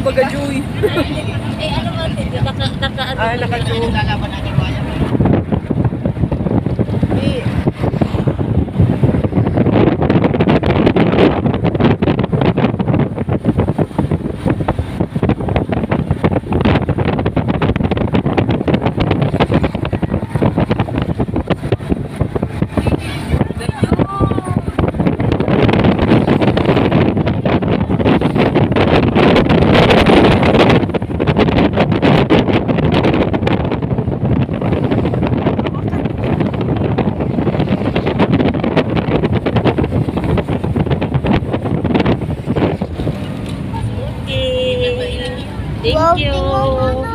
bagajoy. Eh, ano ba? Naka-joy. Lalaban natin ba yan? Thank you.